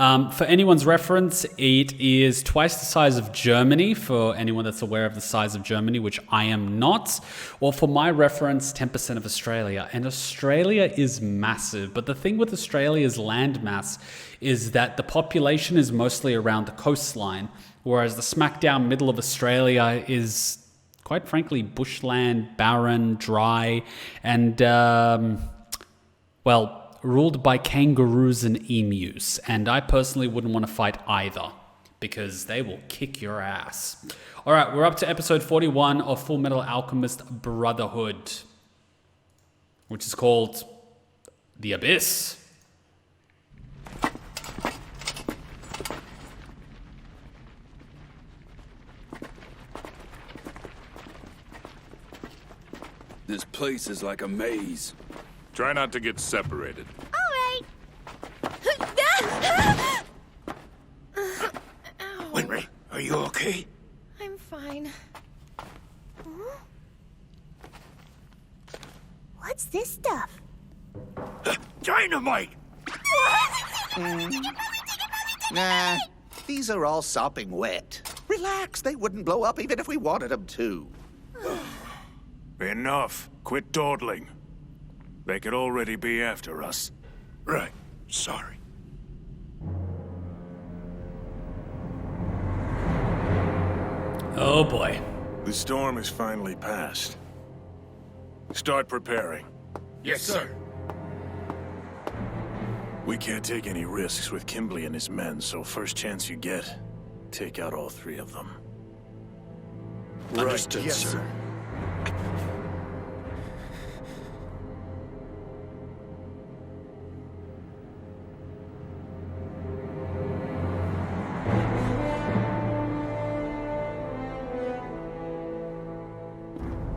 For anyone's reference, it is twice the size of Germany, for anyone that's aware of the size of Germany, which I am not. Or for my reference, 10% of Australia. And Australia is massive. But the thing with Australia's landmass is that the population is mostly around the coastline, whereas the smackdown middle of Australia is, quite frankly, bushland, barren, dry, and, ruled by kangaroos and emus. And I personally wouldn't want to fight either, because they will kick your ass. All right, we're up to episode 41 of Fullmetal Alchemist Brotherhood, which is called The Abyss. This place is like a maze. Try not to get separated. All right. Winry, are you okay? I'm fine. What's this stuff? Dynamite! Nah, these are all sopping wet. Relax, they wouldn't blow up even if we wanted them to. Enough. Quit dawdling. They could already be after us. Right, sorry. Oh boy. The storm is finally past. Start preparing. Yes, sir. We can't take any risks with Kimblee and his men, so first chance you get, take out all three of them. Understood, yes, sir.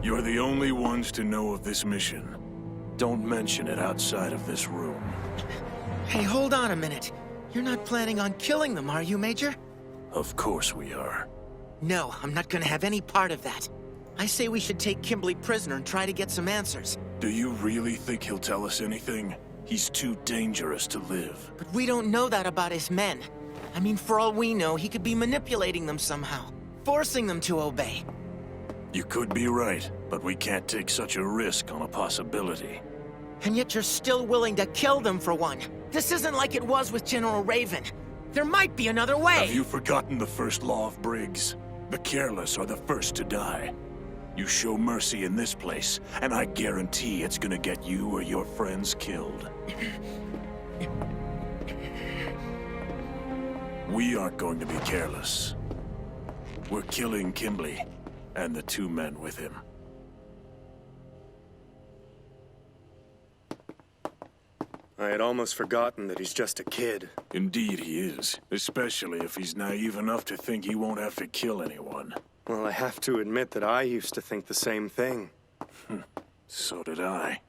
You're the only ones to know of this mission. Don't mention it outside of this room. Hey, hold on a minute. You're not planning on killing them, are you, Major? Of course we are. No, I'm not gonna have any part of that. I say we should take Kimblee prisoner and try to get some answers. Do you really think he'll tell us anything? He's too dangerous to live. But we don't know that about his men. I mean, for all we know, he could be manipulating them somehow, forcing them to obey. You could be right, but we can't take such a risk on a possibility. And yet you're still willing to kill them for one. This isn't like it was with General Raven. There might be another way. Have you forgotten the first law of Briggs? The careless are the first to die. You show mercy in this place, and I guarantee it's gonna get you or your friends killed. We aren't going to be careless. We're killing Kimblee, and the two men with him. I had almost forgotten that he's just a kid. Indeed he is, especially if he's naive enough to think he won't have to kill anyone. Well, I have to admit that I used to think the same thing. So did I.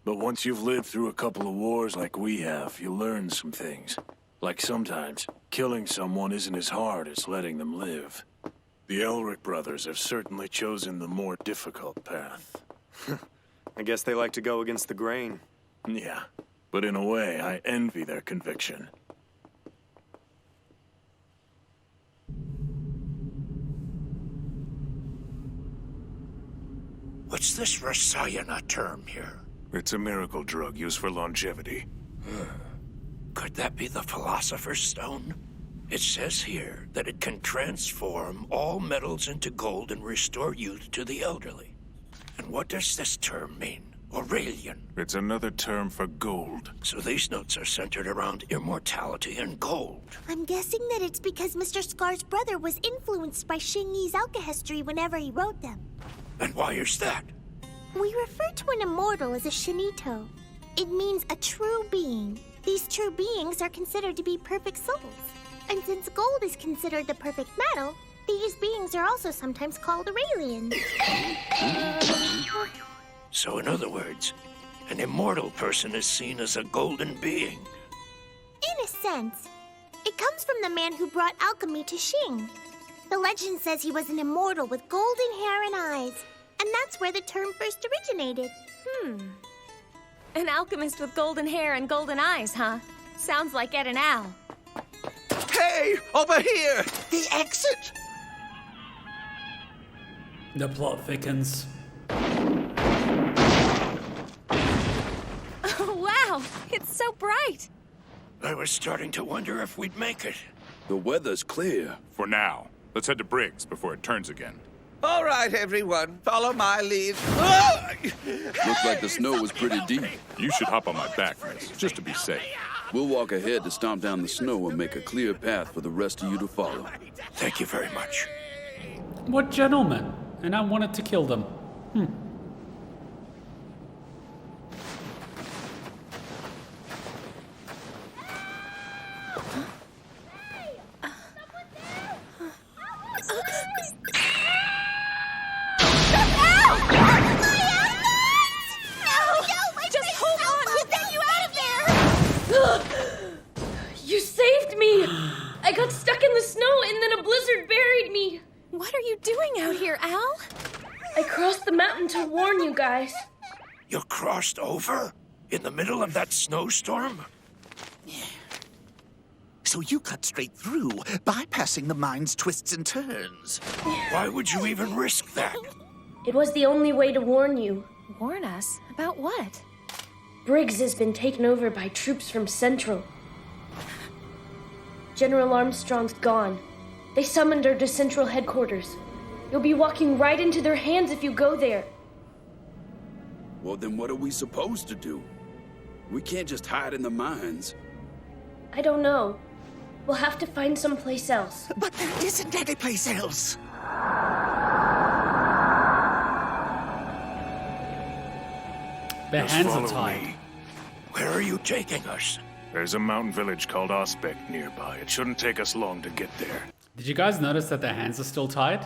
But once you've lived through a couple of wars like we have, you learn some things. Like sometimes, killing someone isn't as hard as letting them live. The Elric brothers have certainly chosen the more difficult path. I guess they like to go against the grain. Yeah, but in a way, I envy their conviction. What's this Rasayana term here? It's a miracle drug used for longevity. Could that be the Philosopher's Stone? It says here that it can transform all metals into gold and restore youth to the elderly. And what does this term mean? Aurelian. It's another term for gold. So these notes are centered around immortality and gold. I'm guessing that it's because Mr. Scar's brother was influenced by Xingyi's alchemy whenever he wrote them. And why is that? We refer to an immortal as a Shinito. It means a true being. These true beings are considered to be perfect souls. And since gold is considered the perfect metal, these beings are also sometimes called Aurelian. So in other words, an immortal person is seen as a golden being. In a sense. It comes from the man who brought alchemy to Xing. The legend says he was an immortal with golden hair and eyes. And that's where the term first originated. An alchemist with golden hair and golden eyes, huh? Sounds like Ed and Al. Hey, over here! The exit! The plot thickens. Oh, wow! It's so bright! I was starting to wonder if we'd make it. The weather's clear. For now. Let's head to Briggs before it turns again. All right, everyone, follow my lead. Looks like the snow was pretty deep. You should hop on my back, miss, just to be safe. We'll walk ahead to stomp down the snow and make a clear path for the rest of you to follow. Thank you very much. What gentlemen? And I wanted to kill them. You saved me! I got stuck in the snow and then a blizzard buried me. What are you doing out here, Al? I crossed the mountain to warn you guys. You crossed over? In the middle of that snowstorm? So you cut straight through, bypassing the mine's twists and turns. Why would you even risk that? It was the only way to warn you. Warn us? About what? Briggs has been taken over by troops from Central. General Armstrong's gone. They summoned her to Central headquarters. You'll be walking right into their hands if you go there. Well, then what are we supposed to do? We can't just hide in the mines. I don't know. We'll have to find someplace else. But there isn't any place else. Their Just hands are follow tied. me. Where are you taking us? There's a mountain village called Aspect nearby. It shouldn't take us long to get there. Did you guys notice that their hands are still tied?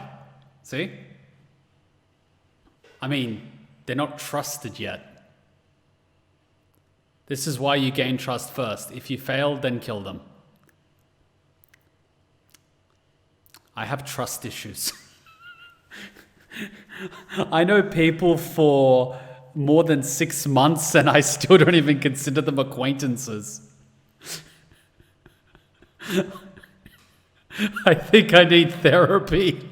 See? I mean, they're not trusted yet. This is why you gain trust first. If you fail, then kill them. I have trust issues. I know people for more than 6 months and I still don't even consider them acquaintances. I think I need therapy.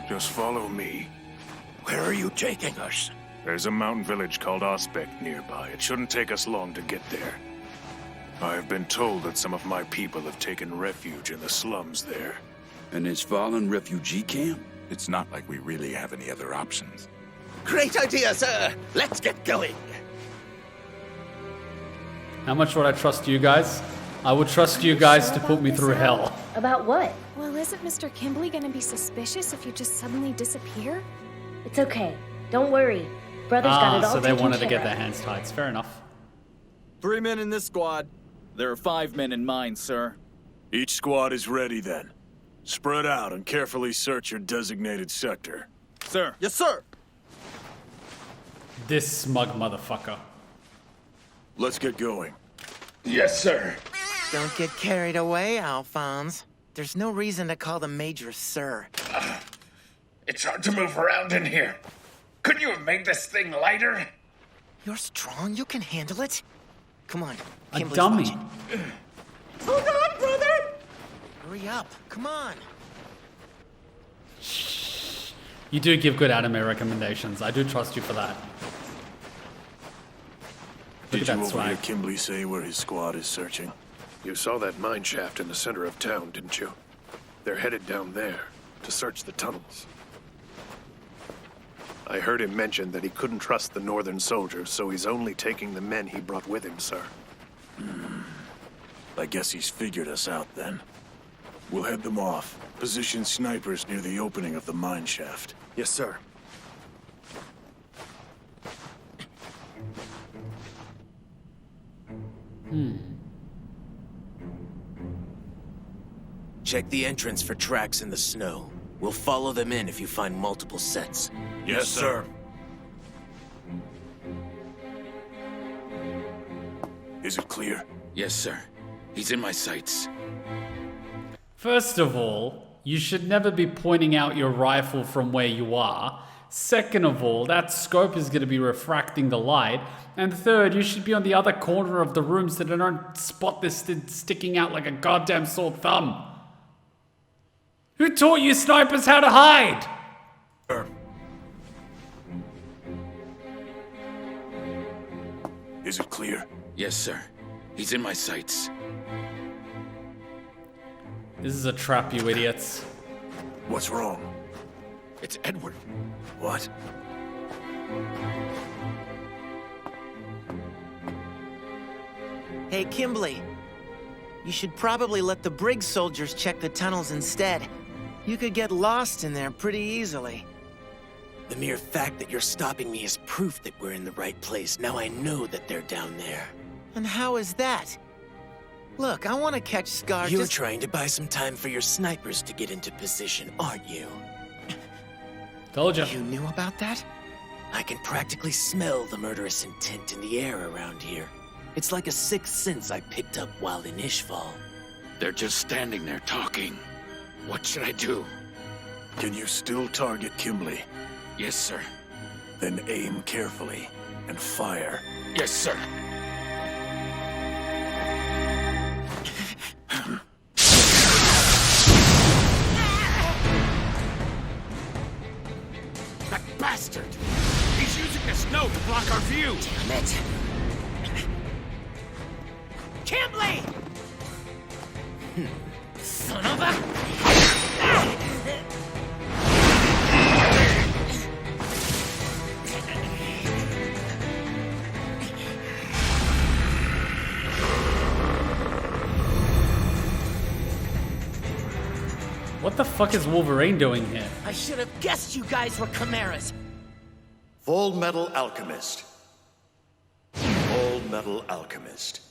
Just follow me. Where are you taking us? There's a mountain village called Aspect nearby. It shouldn't take us long to get there. I've been told that some of my people have taken refuge in the slums there. An Ishvalan refugee camp? It's not like we really have any other options. Great idea, sir. Let's get going. How much would I trust you guys? I would trust you guys to put me through hell. About what? Well, isn't Mr. Kimblee gonna be suspicious if you just suddenly disappear? It's okay. Don't worry. Brother's got it all So they taken wanted to care get their of. hands tied. It's fair enough. 3 men in this squad. There are 5 men in mine, sir. Each squad is ready then. Spread out and carefully search your designated sector. Sir. Yes, sir. This smug motherfucker. Let's get going. Yes, sir. Don't get carried away, Alphonse. There's no reason to call the Major sir. It's hard to move around in here. Couldn't you have made this thing lighter? You're strong. You can handle it. Come on. A Kimblee's dummy. watching. Hold on, brother! Hurry up. Come on. You do give good anime recommendations. I do trust you for that. Look Did at you that overhear swag. Kimblee say where his squad is searching? You saw that mine shaft in the center of town, didn't you? They're headed down there to search the tunnels. I heard him mention that he couldn't trust the northern soldiers, so he's only taking the men he brought with him, sir. I guess he's figured us out then. We'll head them off. Position snipers near the opening of the mine shaft. Yes, sir. Check the entrance for tracks in the snow. We'll follow them in if you find multiple sets. Yes, sir. Is it clear? Yes, sir. He's in my sights. First of all, you should never be pointing out your rifle from where you are, Second of all, that scope is going to be refracting the light. And third, you should be on the other corner of the room so they don't spot this sticking out like a goddamn sore thumb. Who taught you snipers how to hide? Is it clear? Yes, sir. He's in my sights. This is a trap, you idiots. What's wrong? It's Edward. What? Hey, Kimblee. You should probably let the Briggs soldiers check the tunnels instead. You could get lost in there pretty easily. The mere fact that you're stopping me is proof that we're in the right place. Now I know that they're down there. And how is that? Look, I want to catch Scar. You're trying to buy some time for your snipers to get into position, aren't you? Told you. You knew about that? I can practically smell the murderous intent in the air around here. It's like a sixth sense I picked up while in Ishval. They're just standing there talking. What should I do? Can you still target Kimblee? Yes, sir. Then aim carefully and fire. Yes, sir. That bastard! He's using the snow to block our view! Damn it! Kimblee! Son of a... What the fuck is Wolverine doing here? I should have guessed you guys were Chimeras. Fullmetal Alchemist. Fullmetal Alchemist.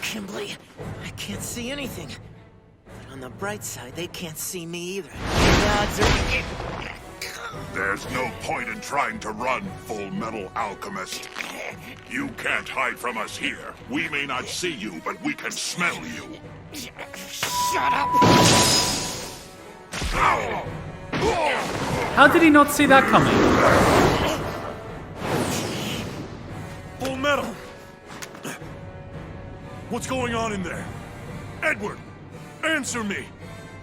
Kimblee, I can't see anything. But on the bright side, they can't see me either. The odds are... There's no point in trying to run, Fullmetal Alchemist. You can't hide from us here. We may not see you, but we can smell you. Shut up! How did he not see that coming? Fullmetal! What's going on in there? Edward, answer me!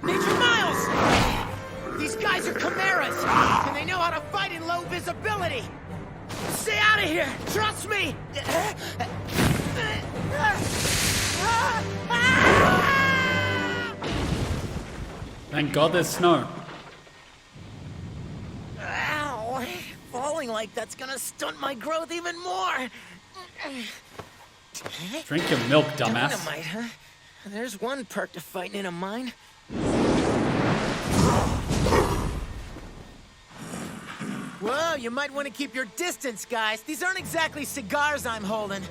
Major Miles! These guys are Chimeras, and they know how to fight in low visibility! Stay out of here! Trust me! Thank God there's snow. Ow! Falling like that's gonna stunt my growth even more! Drink your milk, dumbass. Dynamite, huh? There's one perk to fighting in a mine. Whoa, you might want to keep your distance, guys. These aren't exactly cigars I'm holding.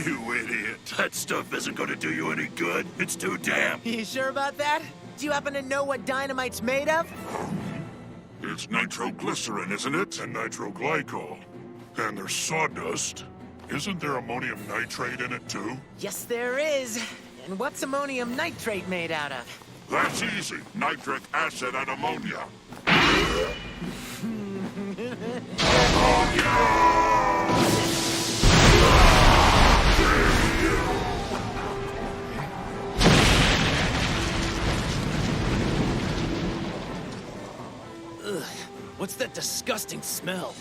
You idiot. That stuff isn't gonna do you any good. It's too damp. You sure about that? Do you happen to know what dynamite's made of? It's nitroglycerin, isn't it? And nitroglycol. And there's sawdust. Isn't there ammonium nitrate in it, too? Yes, there is. And what's ammonium nitrate made out of? That's easy. Nitric acid and ammonia. Ugh, what's that disgusting smell?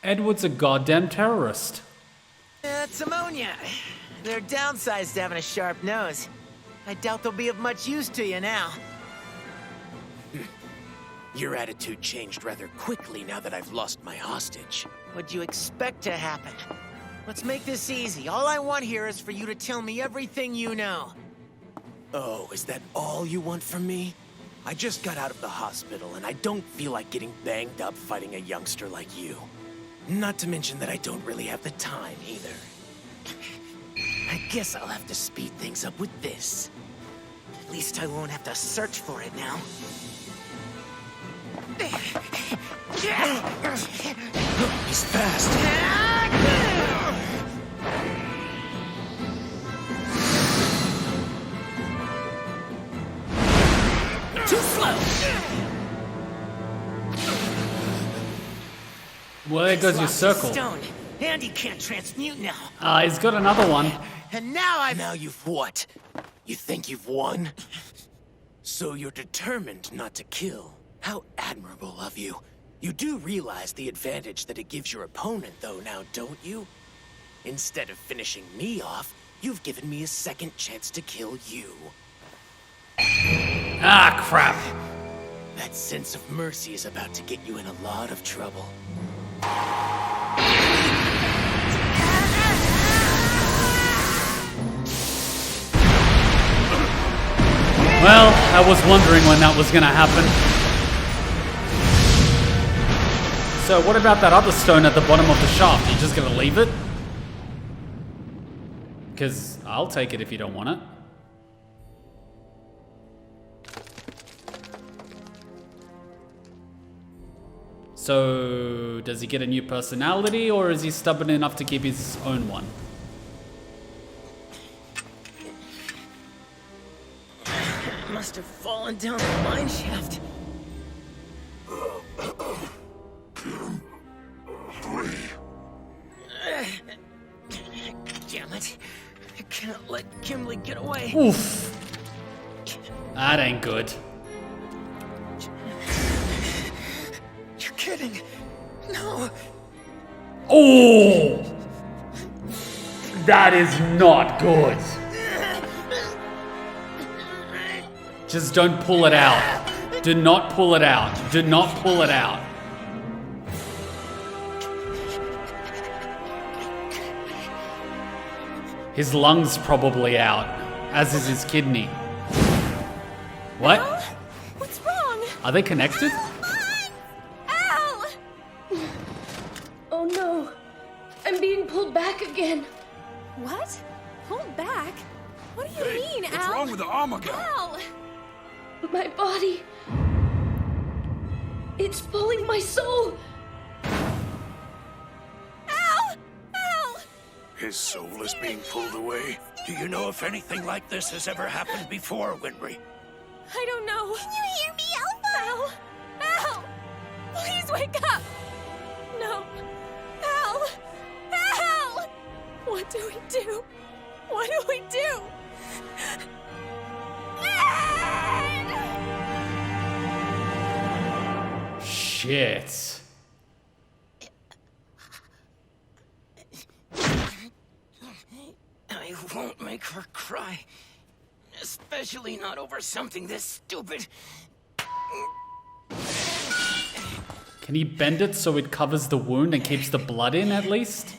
Edward's a goddamn terrorist. It's ammonia. They're downsized to having a sharp nose. I doubt they'll be of much use to you now. Your attitude changed rather quickly now that I've lost my hostage. What'd you expect to happen? Let's make this easy. All I want here is for you to tell me everything you know. Oh, is that all you want from me? I just got out of the hospital, and I don't feel like getting banged up fighting a youngster like you. Not to mention that I don't really have the time either. I guess I'll have to speed things up with this. At least I won't have to search for it now. He's fast. Too slow. Well, there goes your circle. Stone. Andy can't transmute now. He's got another one. And now Now you've what? You think you've won? So you're determined not to kill. How admirable of you. You do realize the advantage that it gives your opponent, though, now, don't you? Instead of finishing me off, you've given me a second chance to kill you. Ah, crap. That sense of mercy is about to get you in a lot of trouble. Well, I was wondering when that was gonna happen. So what about that other stone at the bottom of the shaft? Are you just gonna leave it? Because I'll take it if you don't want it. So, does he get a new personality, or is he stubborn enough to keep his own one? must have fallen down the mine shaft. Damn it. I can't let Kimblee get away. Oof. That ain't good. You're kidding. No. Oh! That is not good. Just don't pull it out. Do not pull it out. Do not pull it out. His lung's probably out, as is his kidney. What? Al? What's wrong? Are they connected? Al! Oh no. I'm being pulled back again. What? Pulled back? What do you mean, Al? What's wrong with the armor guy? Al! My body. It's pulling my soul. Al! Al! His soul is being pulled away. Do you know if anything like this has ever happened before, Winry? I don't know. Can you hear me, Alpha? Al! Al! Please wake up! No. Al! Al! What do we do? What do we do? Shit. I won't make her cry. Especially not over something this stupid. Can he bend it so it covers the wound and keeps the blood in at least?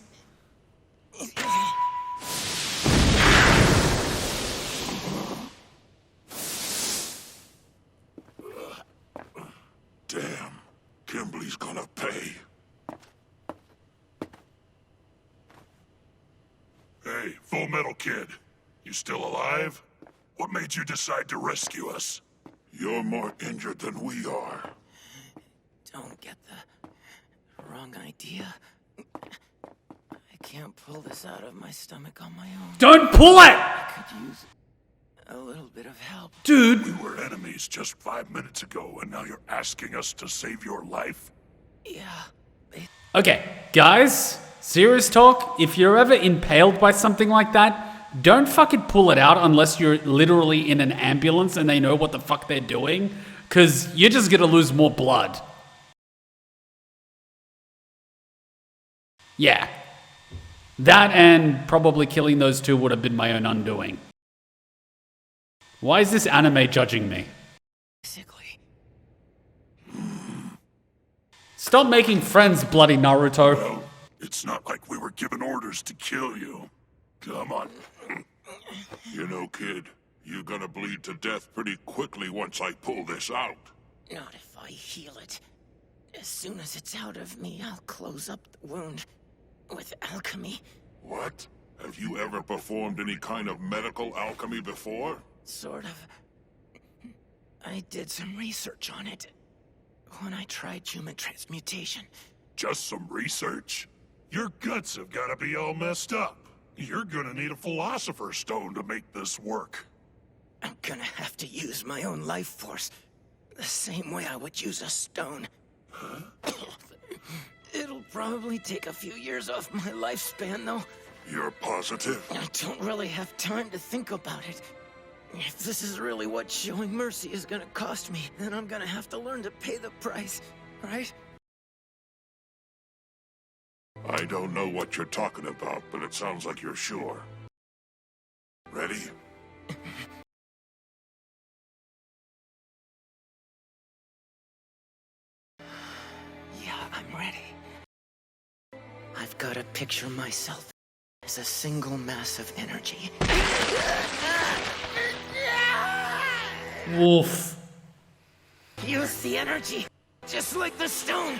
Damn, Kimblee's gonna pay. Hey, Fullmetal Kid, you still alive? What made you decide to rescue us? You're more injured than we are. Don't get the wrong idea. I can't pull this out of my stomach on my own. Don't pull it! I could use a little bit of help. Dude! We were enemies just 5 minutes ago, and now you're asking us to save your life? Yeah. Okay, guys, serious talk. If you're ever impaled by something like that, don't fucking pull it out unless you're literally in an ambulance and they know what the fuck they're doing, because you're just gonna lose more blood. Yeah. That and probably killing those two would have been my own undoing. Why is this anime judging me? Basically. Stop making friends, bloody Naruto. Well, it's not like we were given orders to kill you. Come on. You know, kid, you're gonna bleed to death pretty quickly once I pull this out. Not if I heal it. As soon as it's out of me, I'll close up the wound with alchemy. What? Have you ever performed any kind of medical alchemy before? Sort of. I did some research on it when I tried human transmutation. Just some research? Your guts have got to be all messed up. You're gonna need a Philosopher's Stone to make this work. I'm gonna have to use my own life force, the same way I would use a stone. Huh? It'll probably take a few years off my lifespan, though. You're positive? I don't really have time to think about it. If this is really what showing mercy is gonna cost me, then I'm gonna have to learn to pay the price, right? I don't know what you're talking about, but it sounds like you're sure. Ready? Yeah, I'm ready. I've got to picture myself as a single mass of energy. Wolf. Use the energy, just like the stone.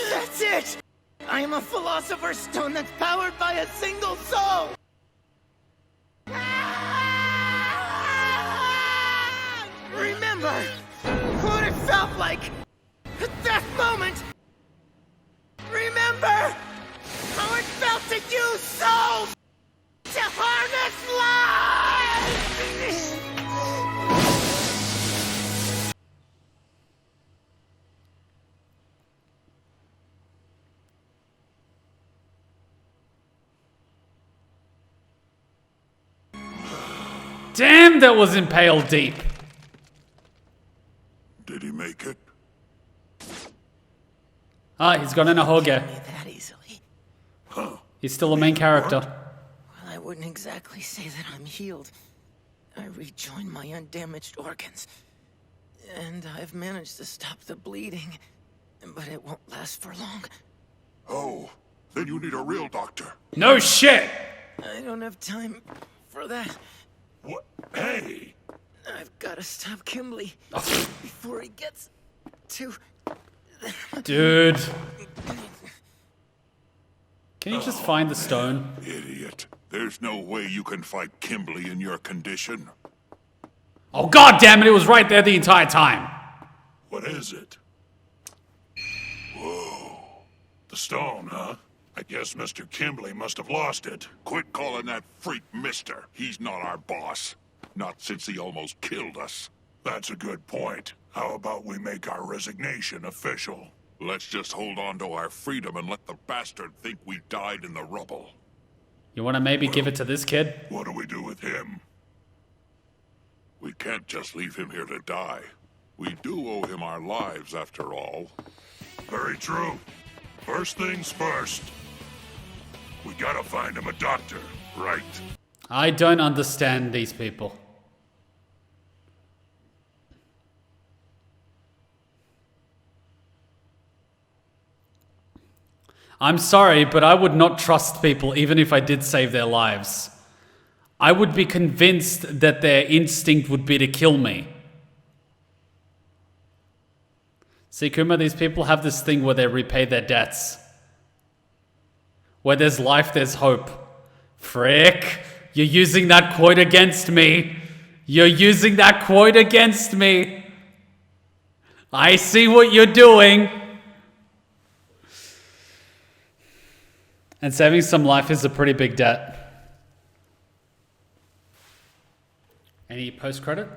That's it! I am a Philosopher's Stone that's powered by a single soul! Remember what it felt like at that moment! Remember how it felt to use souls to harness life! Damn, that was impaled deep. Did he make it? Ah, he's gone in a hoge. That easily. Huh. He's still a main character. Well, I wouldn't exactly say that I'm healed. I rejoined my undamaged organs. And I've managed to stop the bleeding. But it won't last for long. Oh, then you need a real doctor. No shit! I don't have time for that. What? Hey! I've got to stop Kimblee before he gets to... Dude. Can you just find the stone? Idiot. There's no way you can fight Kimblee in your condition. Oh god damn it, it was right there the entire time. What is it? Whoa. The stone, huh? I guess Mr. Kimblee must have lost it. Quit calling that freak mister. He's not our boss. Not since he almost killed us. That's a good point. How about we make our resignation official? Let's just hold on to our freedom and let the bastard think we died in the rubble. You want to maybe give it to this kid? What do we do with him? We can't just leave him here to die. We do owe him our lives, after all. Very true. First things first. We gotta find him a doctor, right? I don't understand these people. I'm sorry, but I would not trust people even if I did save their lives. I would be convinced that their instinct would be to kill me. See, Kuma, these people have this thing where they repay their debts. Where there's life, there's hope. Frick, you're using that quote against me. You're using that quote against me. I see what you're doing. And saving some life is a pretty big debt. Any post-credit?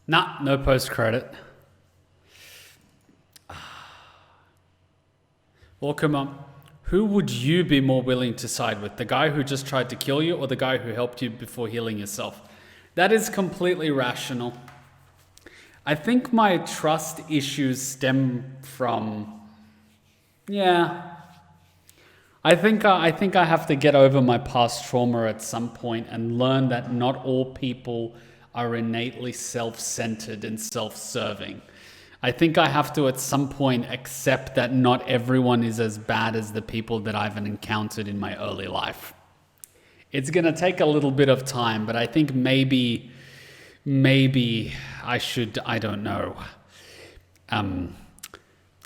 Nah, no post-credit. Well, come on. Who would you be more willing to side with? The guy who just tried to kill you or the guy who helped you before healing yourself? That is completely rational. I think my trust issues stem from... Yeah. I think I have to get over my past trauma at some point and learn that not all people are innately self-centered and self-serving. I think I have to at some point accept that not everyone is as bad as the people that I've encountered in my early life. It's going to take a little bit of time, but I think maybe maybe I should, I don't know,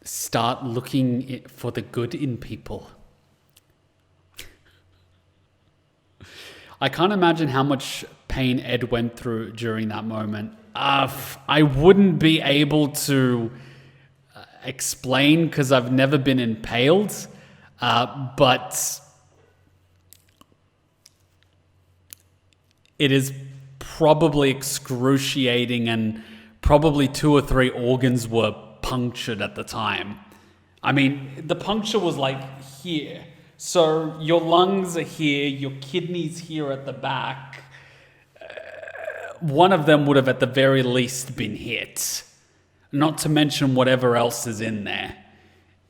start looking for the good in people. I can't imagine how much pain Ed went through during that moment. I wouldn't be able to explain because I've never been impaled, but it is probably excruciating, and probably 2 or 3 organs were punctured at the time. I mean, the puncture was like here. So your lungs are here, your kidneys here at the back. One of them would have at the very least been hit. Not to mention whatever else is in there.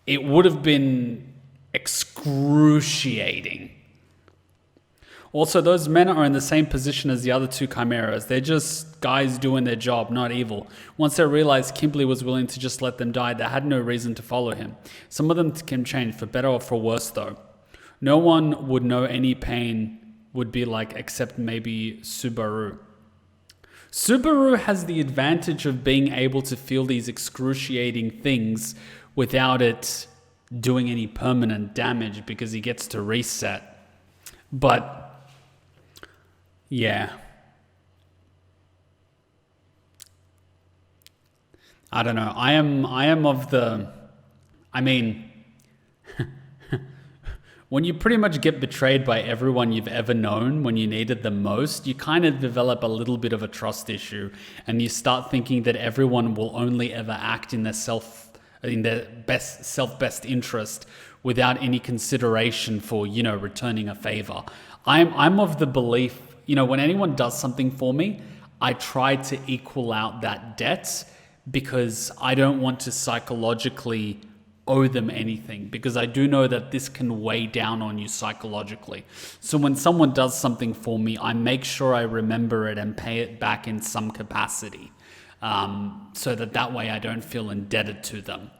It would have been excruciating. Also, those men are in the same position as the other 2 chimeras. They're just guys doing their job, not evil. Once they realized Kimblee was willing to just let them die, they had no reason to follow him. Some of them can change, for better or for worse though. No one would know any pain would be like except maybe Subaru. Subaru has the advantage of being able to feel these excruciating things without it doing any permanent damage because he gets to reset. But yeah. I don't know. I am of the, I mean, when you pretty much get betrayed by everyone you've ever known when you needed them most, you kind of develop a little bit of a trust issue, and you start thinking that everyone will only ever act in their best interest without any consideration for, you know, returning a favor. I'm of the belief, you know, when anyone does something for me, I try to equal out that debt because I don't want to psychologically owe them anything, because I do know that this can weigh down on you psychologically. So when someone does something for me, I make sure I remember it and pay it back in some capacity, so that way I don't feel indebted to them.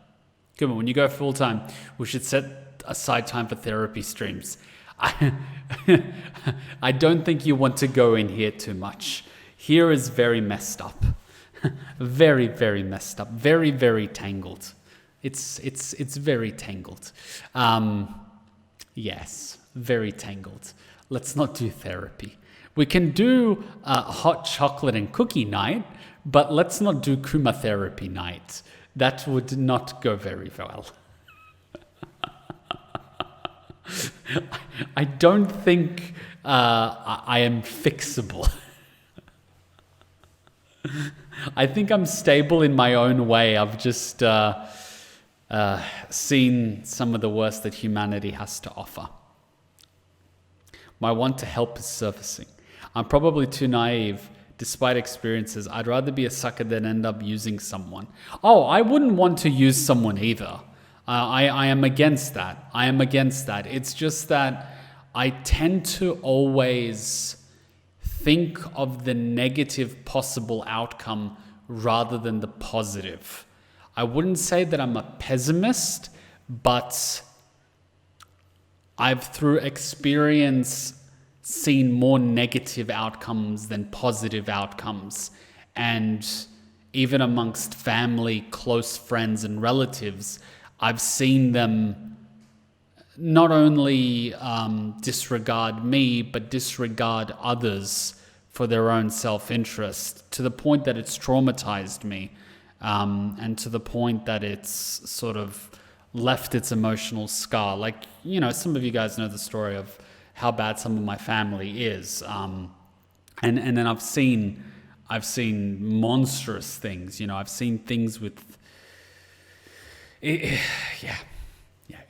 Come on, when you go full time, we should set aside time for therapy streams. I don't think you want to go in here too much. Here is very messed up. Very, very messed up. Very, very tangled. It's very tangled. Yes, very tangled. Let's not do therapy. We can do hot chocolate and cookie night, but let's not do Kuma therapy night. That would not go very well. I don't think I am fixable. I think I'm stable in my own way. I've just seen some of the worst that humanity has to offer. My want to help is surfacing. I'm probably too naive. Despite experiences, I'd rather be a sucker than end up using someone. Oh, I wouldn't want to use someone either. I am against that. I am against that. It's just that I tend to always think of the negative possible outcome rather than the positive. I wouldn't say that I'm a pessimist, but I've through experience seen more negative outcomes than positive outcomes. And even amongst family, close friends and relatives, I've seen them not only disregard me, but disregard others for their own self-interest, to the point that it's traumatized me, and to the point that it's sort of left its emotional scar. Like, you know, some of you guys know the story of how bad some of my family is, and then I've seen monstrous things. You know, I've seen things with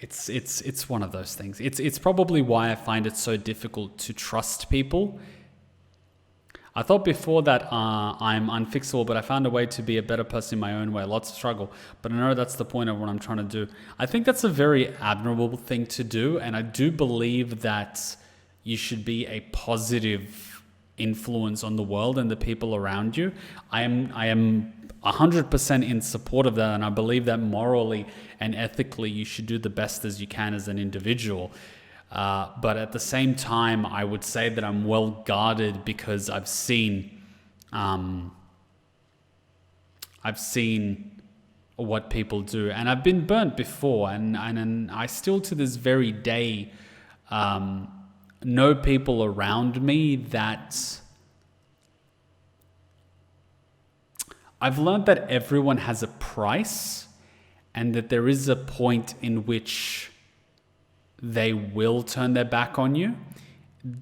it's one of those things. It's probably why I find it so difficult to trust people. I thought before that I'm unfixable, but I found a way to be a better person in my own way. Lots of struggle, but I know that's the point of what I'm trying to do. I think that's a very admirable thing to do, and I do believe that you should be a positive influence on the world and the people around you. I am 100% in support of that, and I believe that morally and ethically you should do the best as you can as an individual. But at the same time, I would say that I'm well guarded because I've seen I've seen what people do, and I've been burnt before, and I still to this very day know people around me that I've learned that everyone has a price, and that there is a point in which they will turn their back on you.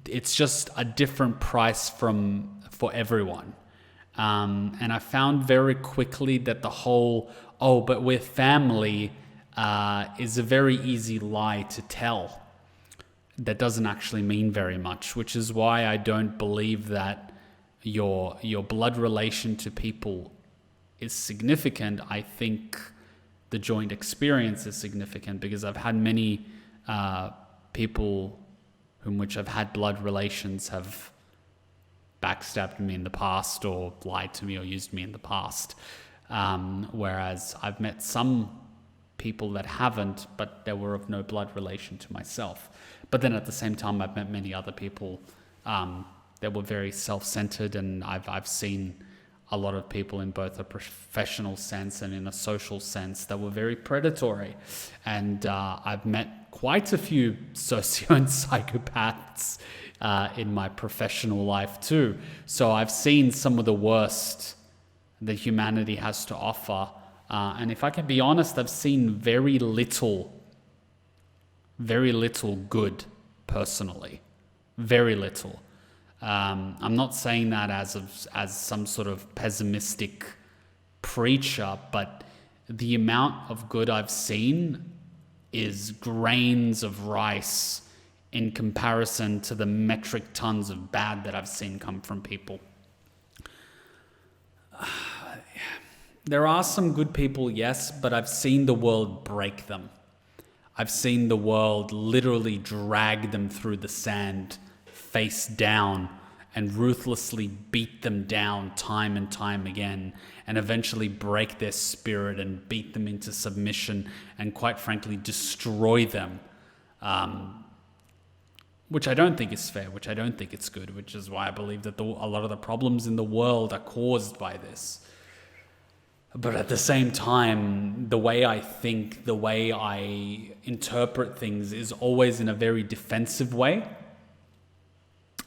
It's just a different price for everyone. And I found very quickly that the whole, oh, but we're family, is a very easy lie to tell. That doesn't actually mean very much, which is why I don't believe that your blood relation to people is significant. I think the joint experience is significant, because I've had many people whom which I've had blood relations have backstabbed me in the past, or lied to me, or used me in the past. Whereas I've met some people that haven't, but they were of no blood relation to myself. But then at the same time, I've met many other people that were very self-centered, and I've seen a lot of people in both a professional sense and in a social sense that were very predatory. And I've met quite a few socio and psychopaths in my professional life too. So I've seen some of the worst that humanity has to offer. And if I can be honest, I've seen very little good personally. Very little. I'm not saying that as some sort of pessimistic preacher, but the amount of good I've seen is grains of rice in comparison to the metric tons of bad that I've seen come from people. There are some good people, yes, but I've seen the world break them. I've seen the world literally drag them through the sand face down and ruthlessly beat them down time and time again, and eventually break their spirit and beat them into submission and, quite frankly, destroy them. Which I don't think is fair, which I don't think it's good, which is why I believe that a lot of the problems in the world are caused by this. But at the same time, the way I think, the way I interpret things is always in a very defensive way.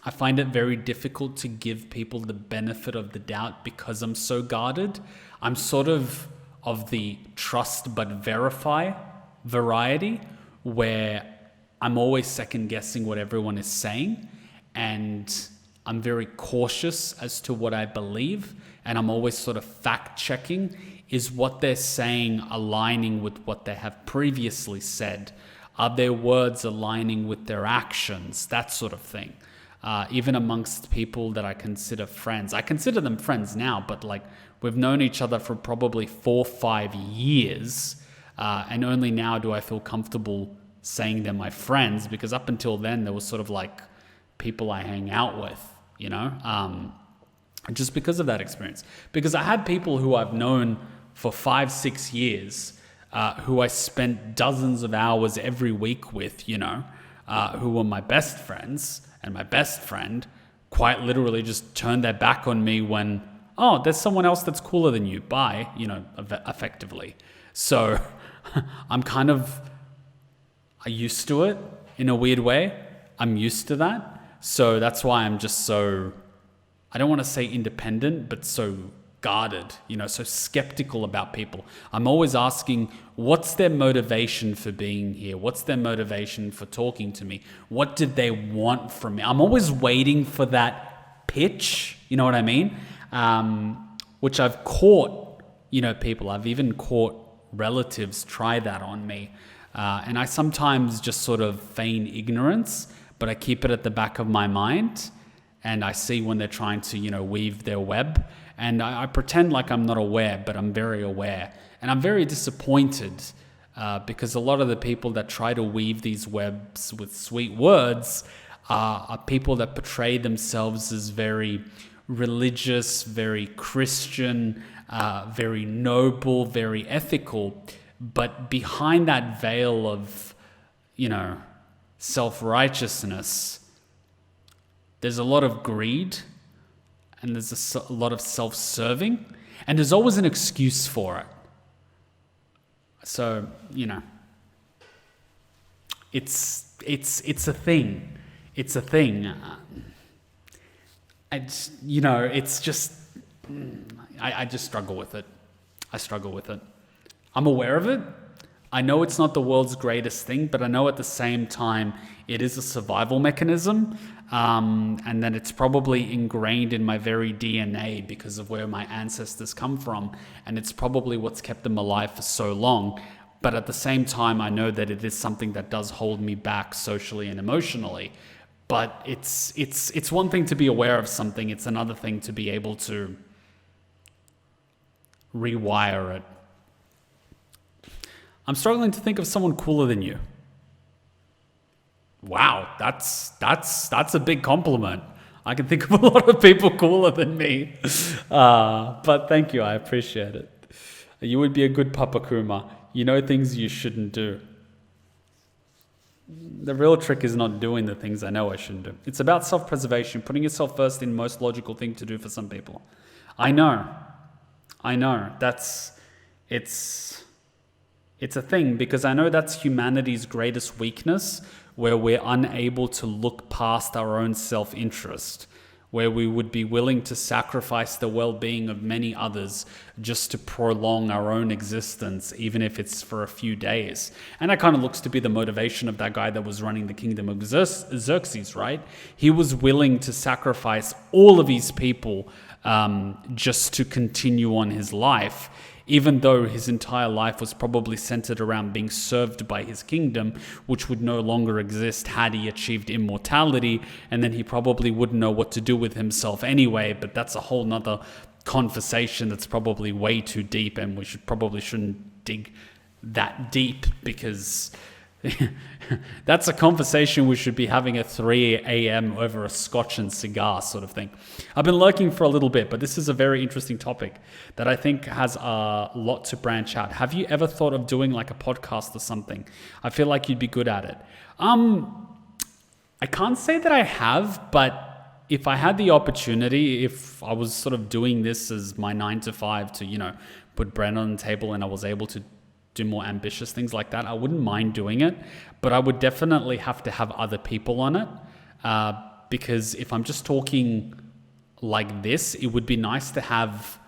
I find it very difficult to give people the benefit of the doubt because I'm so guarded. I'm sort of the trust but verify variety, where I'm always second guessing what everyone is saying, and I'm very cautious as to what I believe, and I'm always sort of fact checking. Is what they're saying aligning with what they have previously said? Are their words aligning with their actions? That sort of thing. Even amongst people that I consider friends. I consider them friends now, but like we've known each other for probably 4 or 5 years, and only now do I feel comfortable saying they're my friends, because up until then, there was sort of like people I hang out with, you know? Just because of that experience. Because I had people who I've known for 5-6 years, who I spent dozens of hours every week with, you know, who were my best friends, and my best friend quite literally just turned their back on me when, oh, there's someone else that's cooler than you, bye, you know, effectively. So I'm kind of used to it in a weird way. I'm used to that. So that's why I'm just so, I don't want to say independent, but so guarded, you know, so skeptical about people. I'm always asking, what's their motivation for being here? What's their motivation for talking to me? What did they want from me? I'm always waiting for that pitch, you know what I mean? Which I've caught, you know, people. I've even caught relatives try that on me. And I sometimes just sort of feign ignorance, but I keep it at the back of my mind. And I see when they're trying to, you know, weave their web. And I pretend like I'm not aware, but I'm very aware. And I'm very disappointed because a lot of the people that try to weave these webs with sweet words are people that portray themselves as very religious, very Christian, very noble, very ethical. But behind that veil of, you know, self-righteousness, there's a lot of greed, and there's a lot of self-serving, and there's always an excuse for it. So, it's a thing. It's a thing. It's just, I just struggle with it. I struggle with it. I'm aware of it. I know it's not the world's greatest thing, but I know at the same time it is a survival mechanism, and that it's probably ingrained in my very DNA because of where my ancestors come from, and it's probably what's kept them alive for so long. But at the same time, I know that it is something that does hold me back socially and emotionally. But it's one thing to be aware of something, it's another thing to be able to rewire it. I'm struggling to think of someone cooler than you. Wow, that's a big compliment. I can think of a lot of people cooler than me. But thank you, I appreciate it. You would be a good Papa Kuma. You know things you shouldn't do. The real trick is not doing the things I know I shouldn't do. It's about self-preservation, putting yourself first in the most logical thing to do for some people. I know. It's a thing, because I know that's humanity's greatest weakness, where we're unable to look past our own self-interest, where we would be willing to sacrifice the well-being of many others just to prolong our own existence, even if it's for a few days. And that kind of looks to be the motivation of that guy that was running the kingdom of Xerxes, right? He was willing to sacrifice all of his people just to continue on his life, even though his entire life was probably centered around being served by his kingdom, which would no longer exist had he achieved immortality, and then he probably wouldn't know what to do with himself anyway. But that's a whole nother conversation that's probably way too deep, and we probably shouldn't dig that deep, because that's a conversation we should be having at 3 a.m. over a scotch and cigar sort of thing. I've been lurking for a little bit, but this is a very interesting topic that I think has a lot to branch out. Have you ever thought of doing like a podcast or something? I feel like you'd be good at it. I can't say that I have, but if I had the opportunity, if I was sort of doing this as my 9 to 5 to, put bread on the table, and I was able to do more ambitious things like that, I wouldn't mind doing it, but I would definitely have to have other people on it, because if I'm just talking like this, it would be nice to have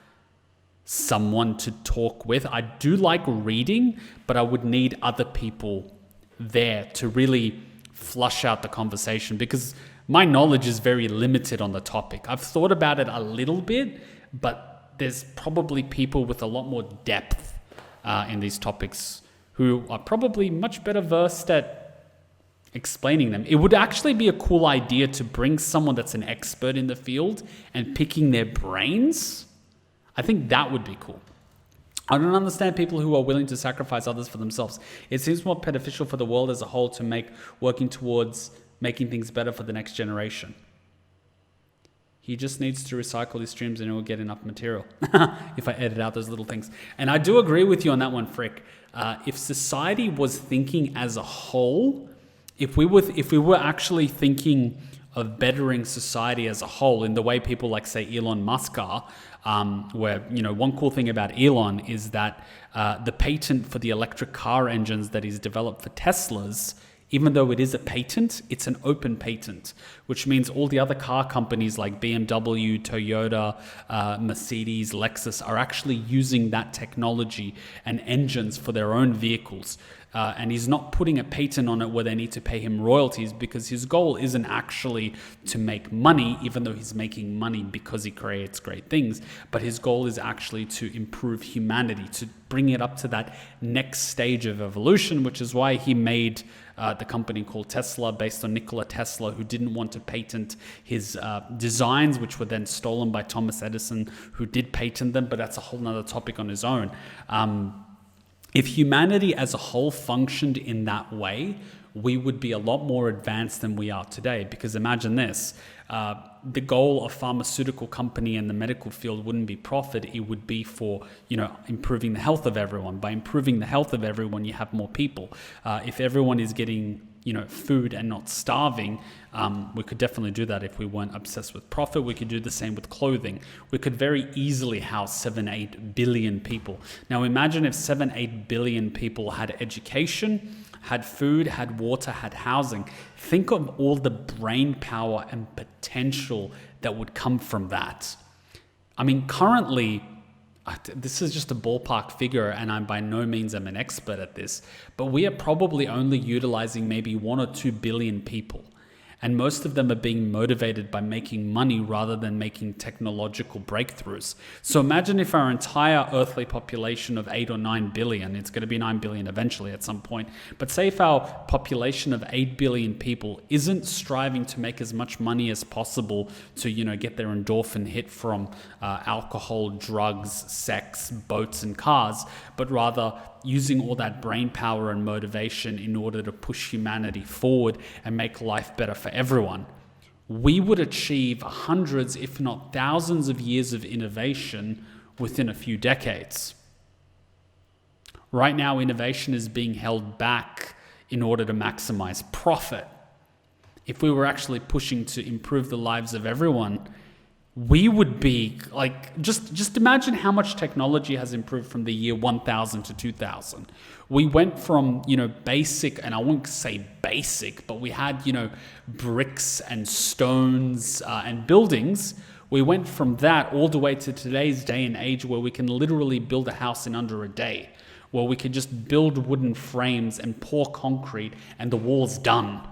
someone to talk with. I do like reading, but I would need other people there to really flush out the conversation, because my knowledge is very limited on the topic. I've thought about it a little bit, but there's probably people with a lot more depth in these topics who are probably much better versed at explaining them. It would actually be a cool idea to bring someone that's an expert in the field and picking their brains. I think that would be cool. I don't understand people who are willing to sacrifice others for themselves. It seems more beneficial for the world as a whole to make working towards making things better for the next generation. He just needs to recycle his streams and he'll get enough material if I edit out those little things. And I do agree with you on that one, Frick. If society was thinking as a whole, if we were actually thinking of bettering society as a whole in the way people like, say, Elon Musk are, where, one cool thing about Elon is that the patent for the electric car engines that he's developed for Teslas, even though it is a patent, it's an open patent, which means all the other car companies like BMW, Toyota, Mercedes, Lexus are actually using that technology and engines for their own vehicles. And he's not putting a patent on it where they need to pay him royalties, because his goal isn't actually to make money, even though he's making money because he creates great things. But his goal is actually to improve humanity, to bring it up to that next stage of evolution, which is why he made the company called Tesla, based on Nikola Tesla, who didn't want to patent his designs, which were then stolen by Thomas Edison, who did patent them, but that's a whole nother topic on his own. If humanity as a whole functioned in that way, we would be a lot more advanced than we are today. Because imagine this, the goal of pharmaceutical company and the medical field wouldn't be profit, it would be for, improving the health of everyone. By improving the health of everyone, you have more people. If everyone is getting food and not starving, we could definitely do that if we weren't obsessed with profit. We could do the same with clothing. We could very easily house 7-8 billion people. Now imagine if 7-8 billion people had education, had food, had water, had housing. Think of all the brain power and potential that would come from that. I mean, currently, this is just a ballpark figure, and I'm by no means am an expert at this, but we are probably only utilizing maybe 1 or 2 billion people. And most of them are being motivated by making money rather than making technological breakthroughs. So imagine if our entire earthly population of 8 or 9 billion, it's going to be 9 billion eventually at some point, but say if our population of 8 billion people isn't striving to make as much money as possible to, get their endorphin hit from alcohol, drugs, sex, boats and cars, but rather using all that brain power and motivation in order to push humanity forward and make life better for everyone, we would achieve hundreds, if not thousands of years of innovation within a few decades. Right now, innovation is being held back in order to maximize profit. If we were actually pushing to improve the lives of everyone, we would be like, just imagine how much technology has improved from the year 1000 to 2000. We went from, basic, and I won't say basic, but we had, bricks and stones and buildings. We went from that all the way to today's day and age where we can literally build a house in under a day, where we can just build wooden frames and pour concrete and the wall's done,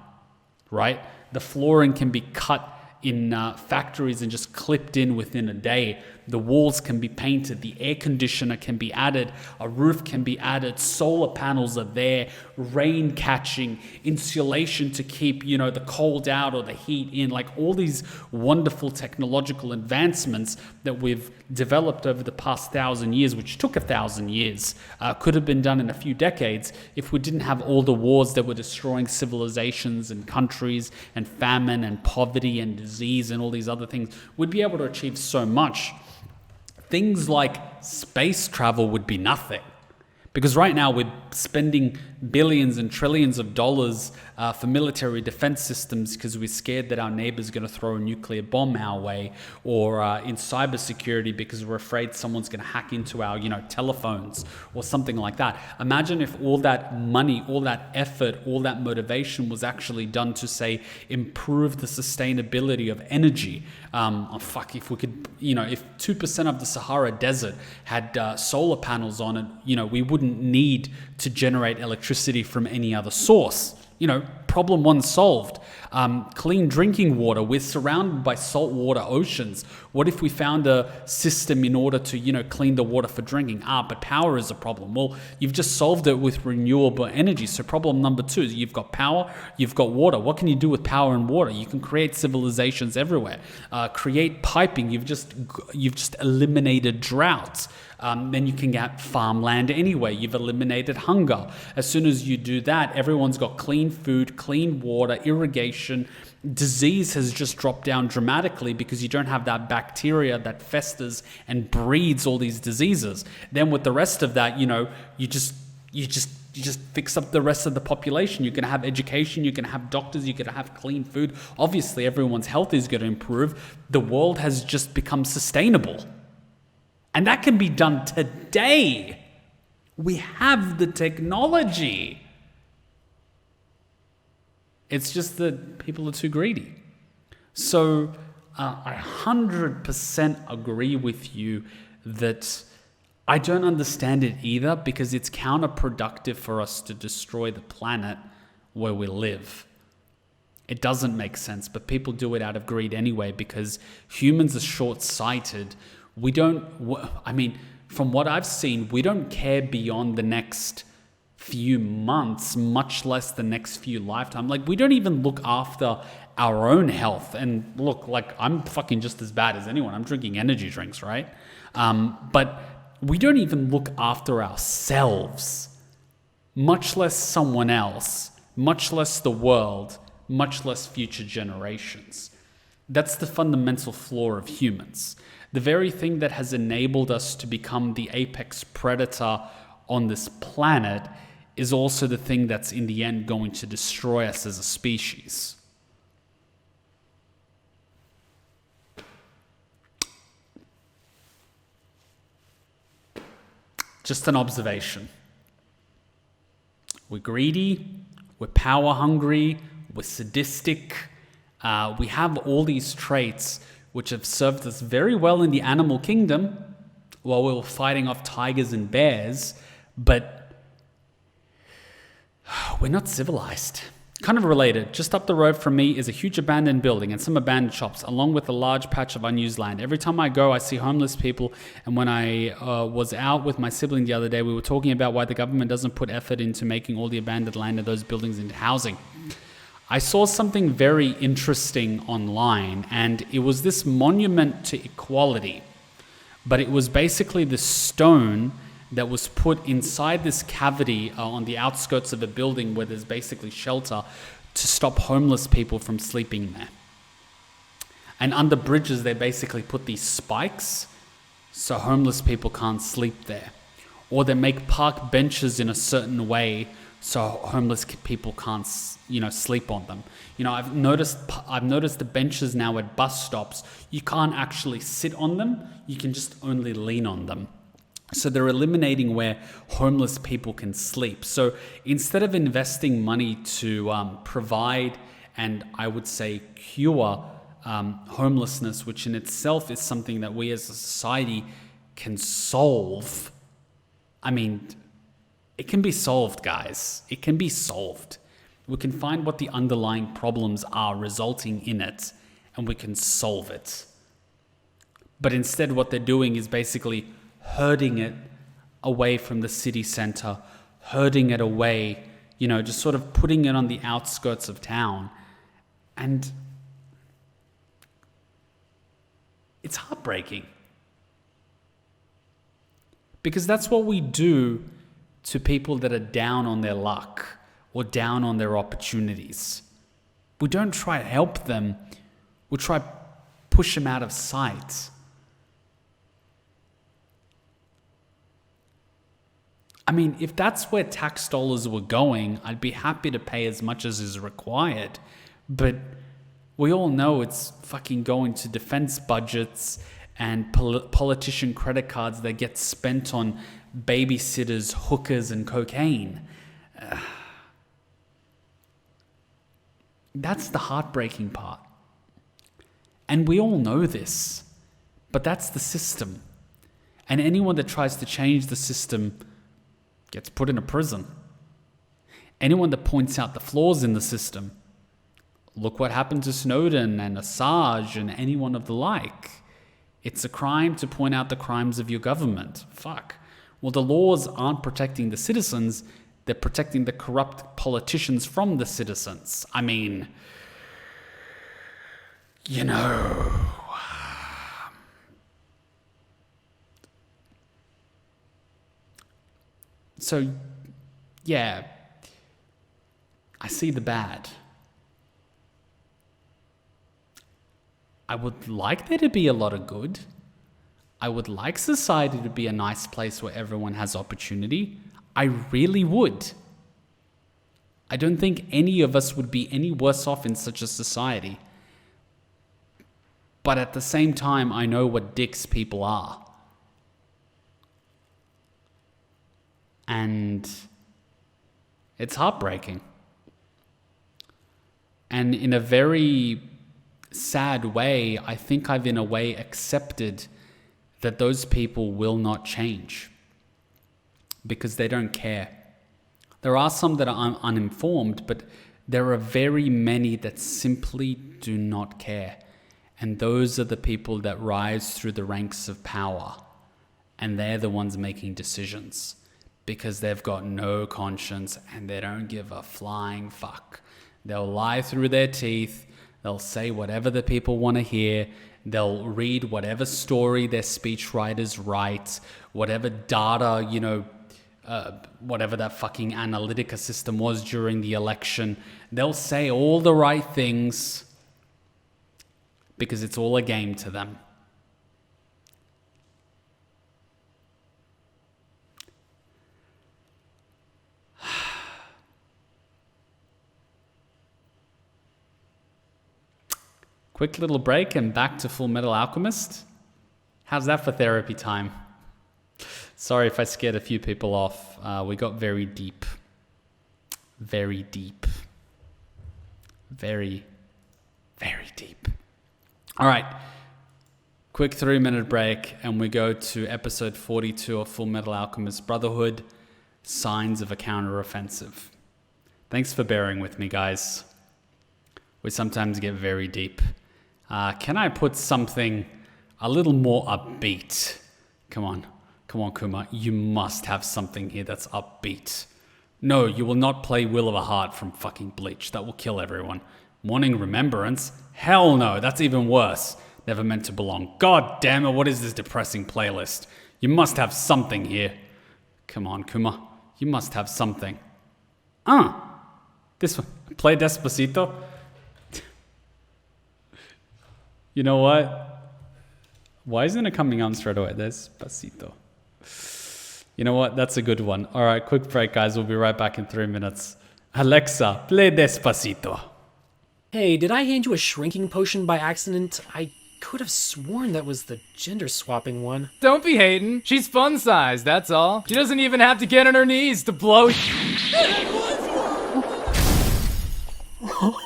right? The flooring can be cut in factories and just clipped in within a day. The walls can be painted, the air conditioner can be added, a roof can be added, solar panels are there, rain catching, insulation to keep, the cold out or the heat in, like all these wonderful technological advancements that we've developed over the past 1,000 years, which took 1,000 years, could have been done in a few decades if we didn't have all the wars that were destroying civilizations and countries and famine and poverty and disease and all these other things. We'd be able to achieve so much. Things like space travel would be nothing. Because right now we're spending billions and trillions of dollars for military defense systems because we're scared that our neighbor's going to throw a nuclear bomb our way, or in cybersecurity because we're afraid someone's going to hack into our, telephones or something like that. Imagine if all that money, all that effort, all that motivation was actually done to, say, improve the sustainability of energy. If we could, if 2% of the Sahara Desert had solar panels on it, we wouldn't need to generate electricity from any other source. Problem one solved. Clean drinking water. We're surrounded by saltwater oceans. What if we found a system in order to, clean the water for drinking? But power is a problem. Well, you've just solved it with renewable energy. So problem number 2 is you've got power, you've got water. What can you do with power and water? You can create civilizations everywhere. Create piping. You've just eliminated droughts. Then you can get farmland anyway. You've eliminated hunger. As soon as you do that, everyone's got clean food, clean water, irrigation. Disease has just dropped down dramatically because you don't have that bacteria that festers and breeds all these diseases. Then with the rest of that, you just fix up the rest of the population. You're going to have education, you're going to have doctors, you're going to have clean food. Obviously, everyone's health is going to improve. The world has just become sustainable. And that can be done today. We have the technology. It's just that people are too greedy. So I 100% agree with you that I don't understand it either, because it's counterproductive for us to destroy the planet where we live. It doesn't make sense, but people do it out of greed anyway, because humans are short-sighted. From what I've seen, we don't care beyond the next few months, much less the next few lifetimes. Like, we don't even look after our own health. And look, I'm fucking just as bad as anyone. I'm drinking energy drinks, right? But we don't even look after ourselves, much less someone else, much less the world, much less future generations. That's the fundamental flaw of humans. The very thing that has enabled us to become the apex predator on this planet is also the thing that's in the end going to destroy us as a species. Just an observation. We're greedy, we're power hungry, we're sadistic. We have all these traits which have served us very well in the animal kingdom while we were fighting off tigers and bears, but we're not civilized. Kind of related, just up the road from me is a huge abandoned building and some abandoned shops, along with a large patch of unused land. Every time I go, I see homeless people, and when I was out with my sibling the other day, we were talking about why the government doesn't put effort into making all the abandoned land in those buildings into housing. I saw something very interesting online, and it was this monument to equality, but it was basically the stone that was put inside this cavity on the outskirts of a building where there's basically shelter to stop homeless people from sleeping there. And under bridges, they basically put these spikes so homeless people can't sleep there. Or they make park benches in a certain way so homeless people can't, sleep on them. I've noticed the benches now at bus stops, you can't actually sit on them, you can just only lean on them. So they're eliminating where homeless people can sleep. So instead of investing money to provide and I would say cure homelessness, which in itself is something that we as a society can solve. I mean, it can be solved, guys. It can be solved. We can find what the underlying problems are resulting in it, and we can solve it. But instead what they're doing is basically herding it away from the city center, herding it away, just sort of putting it on the outskirts of town. And it's heartbreaking. Because that's what we do to people that are down on their luck or down on their opportunities. We don't try to help them. We try to push them out of sight. I mean, if that's where tax dollars were going, I'd be happy to pay as much as is required. But we all know it's fucking going to defense budgets and politician credit cards that get spent on babysitters, hookers, and cocaine. That's the heartbreaking part. And we all know this, but that's the system. And anyone that tries to change the system gets put in a prison. Anyone that points out the flaws in the system, look what happened to Snowden and Assange and anyone of the like. It's a crime to point out the crimes of your government. Fuck. Well, the laws aren't protecting the citizens, they're protecting the corrupt politicians from the citizens. I mean, So, yeah, I see the bad. I would like there to be a lot of good. I would like society to be a nice place where everyone has opportunity. I really would. I don't think any of us would be any worse off in such a society. But at the same time, I know what dicks people are. And it's heartbreaking. And in a very sad way, I think I've in a way accepted that those people will not change because they don't care. There are some that are uninformed, but there are very many that simply do not care. And those are the people that rise through the ranks of power. And they're the ones making decisions. Because they've got no conscience and they don't give a flying fuck. They'll lie through their teeth. They'll say whatever the people want to hear. They'll read whatever story their speechwriters write, whatever data, whatever that fucking Analytica system was during the election. They'll say all the right things because it's all a game to them. Quick little break and back to Fullmetal Alchemist. How's that for therapy time? Sorry if I scared a few people off. We got very deep. Very deep. Very, very deep. All right. Quick 3-minute break and we go to episode 42 of Fullmetal Alchemist Brotherhood, Signs of a Counteroffensive. Thanks for bearing with me, guys. We sometimes get very deep. Can I put something a little more upbeat? Come on, Kuma. You must have something here that's upbeat. No, you will not play Will of a Heart from fucking Bleach. That will kill everyone. Morning Remembrance? Hell no, that's even worse. Never Meant to Belong. God damn it, what is this depressing playlist? You must have something here. Come on, Kuma. You must have something. This one. Play Despacito? You know what? Why isn't it coming on straight away? Despacito. You know what? That's a good one. All right, quick break, guys. We'll be right back in 3 minutes. Alexa, play Despacito. Hey, did I hand you a shrinking potion by accident? I could have sworn that was the gender swapping one. Don't be hating. She's fun size, that's all. She doesn't even have to get on her knees to blow.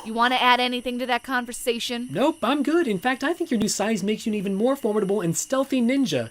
You want to add anything to that conversation? Nope, I'm good. In fact, I think your new size makes you an even more formidable and stealthy ninja.